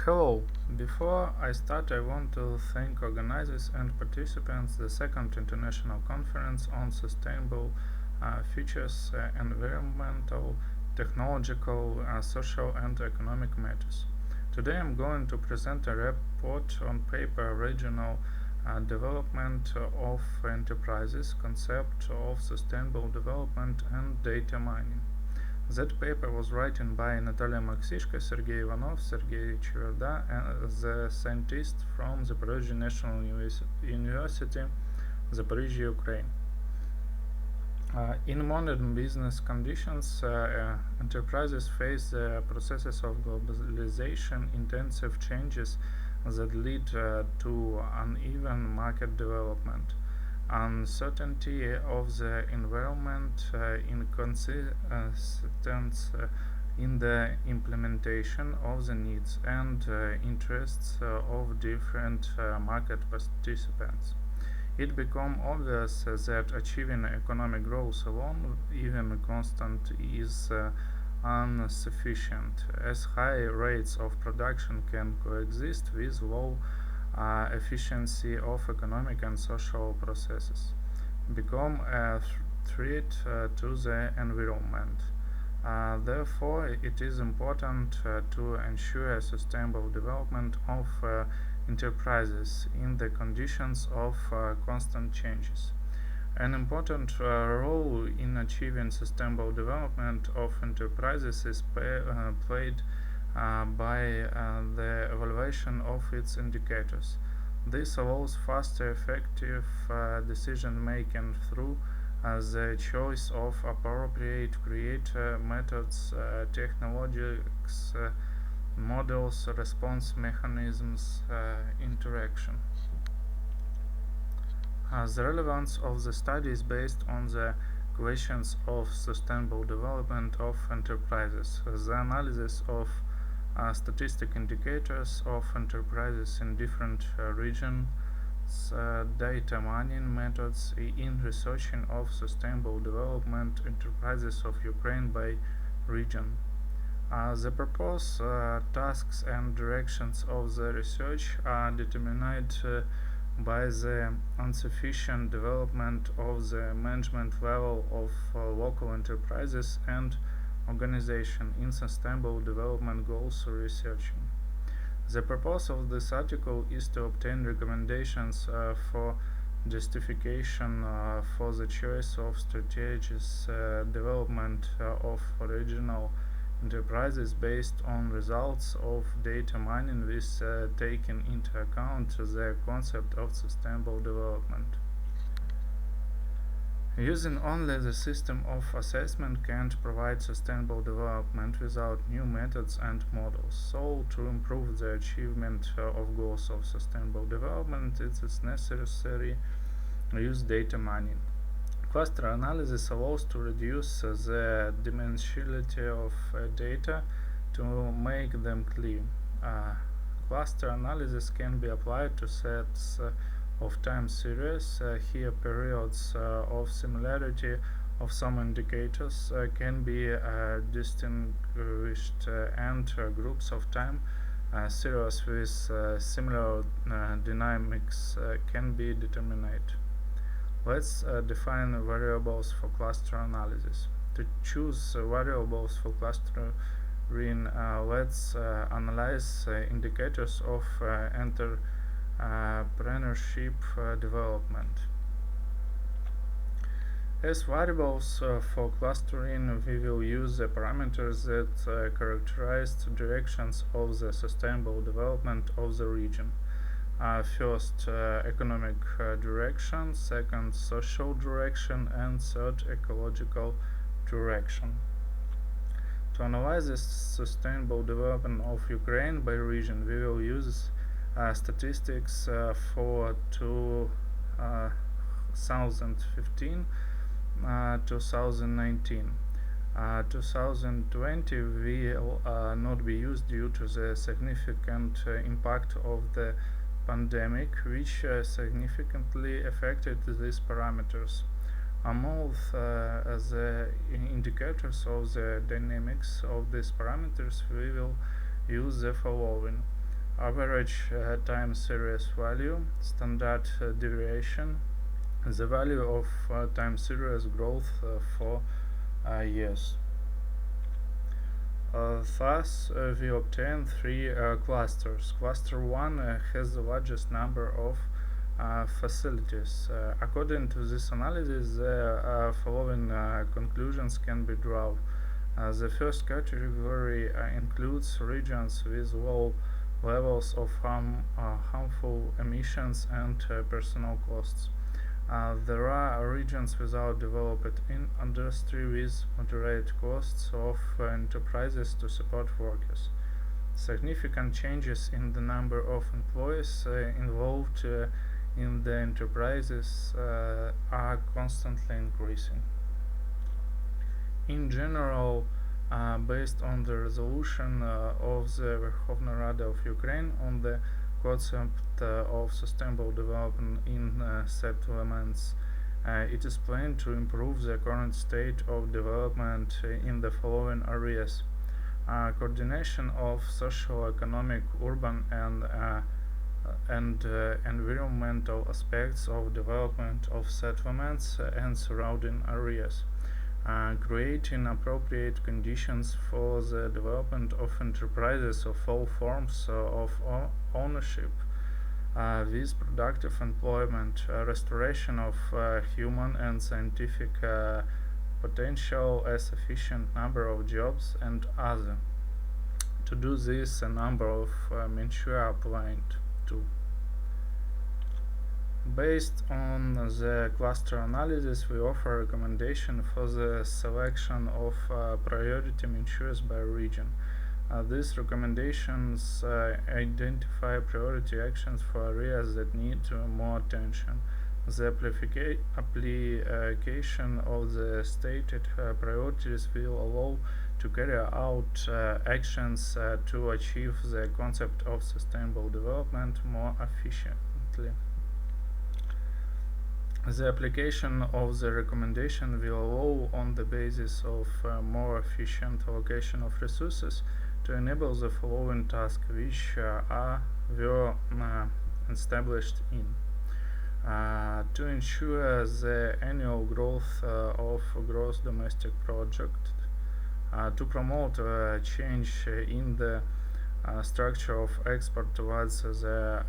Hello. Before I start, I want to thank organizers and participants the second international conference on sustainable futures, environmental, technological, social and economic matters. Today I'm going to present a report on paper Regional Development of Enterprises, Concept of Sustainable Development and Data Mining. That paper was written by Nataliia Maksyshko, Sergey Ivanov, Sergey Cheverda, and the scientists from the Zaporozhye National University, Zaporozhye, Ukraine. In modern business conditions, enterprises face the processes of globalization, intensive changes that lead to uneven market development, uncertainty of the environment, inconsistency in the implementation of the needs and interests of different market participants. It becomes obvious that achieving economic growth alone, even constant, is insufficient, as high rates of production can coexist with low efficiency of economic and social processes, become a threat to the environment. Therefore, it is important to ensure sustainable development of enterprises in the conditions of constant changes. An important role in achieving sustainable development of enterprises is played by the evaluation of its indicators. This allows faster, effective decision making through the choice of appropriate creator methods, technologies, models, response mechanisms, interaction. The relevance of the study is based on the questions of sustainable development of enterprises, the analysis of statistic indicators of enterprises in different regions, data mining methods in researching of sustainable development enterprises of Ukraine by region. The proposed tasks and directions of the research are determined by the insufficient development of the management level of local enterprises and organization in sustainable development goals researching. The purpose of this article is to obtain recommendations for justification for the choice of strategies development of regional enterprises based on results of data mining with taking into account the concept of sustainable development. Using only the system of assessment can't provide sustainable development without new methods and models. So, to improve the achievement of goals of sustainable development, it is necessary to use data mining. Cluster analysis allows to reduce the dimensionality of data to make them clear. Cluster analysis can be applied to sets of time series. Here periods of similarity of some indicators can be distinguished and groups of time series with similar dynamics can be determined. Let's define variables for cluster analysis. To choose variables for clustering, let's analyze indicators of entrepreneurship development. As variables for clustering, we will use the parameters that characterize directions of the sustainable development of the region. First, economic direction, second, social direction, and third, ecological direction. To analyze the sustainable development of Ukraine by region, we will use statistics for 2015 2019. 2020 will not be used due to the significant impact of the pandemic, which significantly affected these parameters. Among the indicators of the dynamics of these parameters, we will use the following: average time series value, standard deviation, the value of time series growth for years. Thus, we obtain three clusters. Cluster 1 has the largest number of facilities. According to this analysis, the following conclusions can be drawn. The first category includes regions with low levels of harmful emissions and personal costs. There are regions without developed industry with moderate costs of enterprises to support workers. Significant changes in the number of employees involved in the enterprises are constantly increasing. In general, based on the resolution of the Verkhovna Rada of Ukraine on the concept of sustainable development in settlements, it is planned to improve the current state of development in the following areas: coordination of social, economic, urban, and environmental aspects of development of settlements and surrounding areas, creating appropriate conditions for the development of enterprises of all forms of ownership with productive employment, restoration of human and scientific potential, a sufficient number of jobs, and other. To do this, a number of measures are planned too. Based on the cluster analysis, we offer recommendation for the selection of priority measures by region. These recommendations identify priority actions for areas that need more attention. The application of the stated priorities will allow to carry out actions to achieve the concept of sustainable development more efficiently. The application of the recommendation will allow, on the basis of more efficient allocation of resources, to enable the following tasks, which were established in: to ensure the annual growth of gross domestic product, to promote change in the structure of export towards the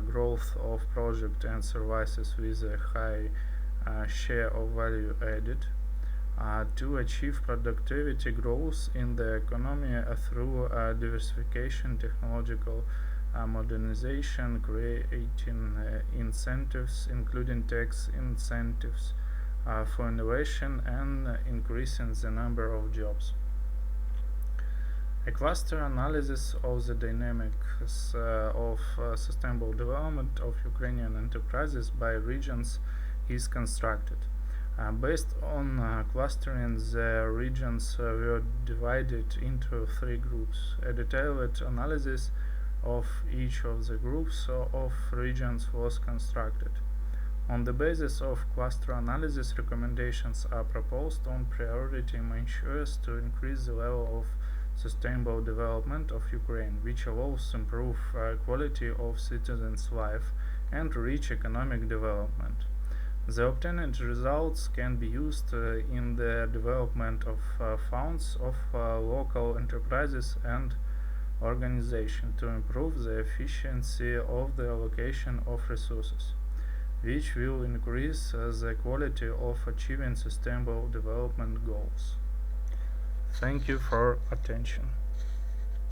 growth of projects and services with a high share of value added, to achieve productivity growth in the economy through diversification, technological modernization, creating incentives, including tax incentives for innovation, and increasing the number of jobs. A cluster analysis of the dynamics of sustainable development of Ukrainian enterprises by regions is constructed. Based on clustering, the regions were divided into three groups. A detailed analysis of each of the groups of regions was constructed. On the basis of cluster analysis, recommendations are proposed on priority measures to increase the level of sustainable development of Ukraine, which allows improve quality of citizens' life and reach economic development. The obtained results can be used in the development of funds of local enterprises and organizations to improve the efficiency of the allocation of resources, which will increase the quality of achieving sustainable development goals. Thank you for attention.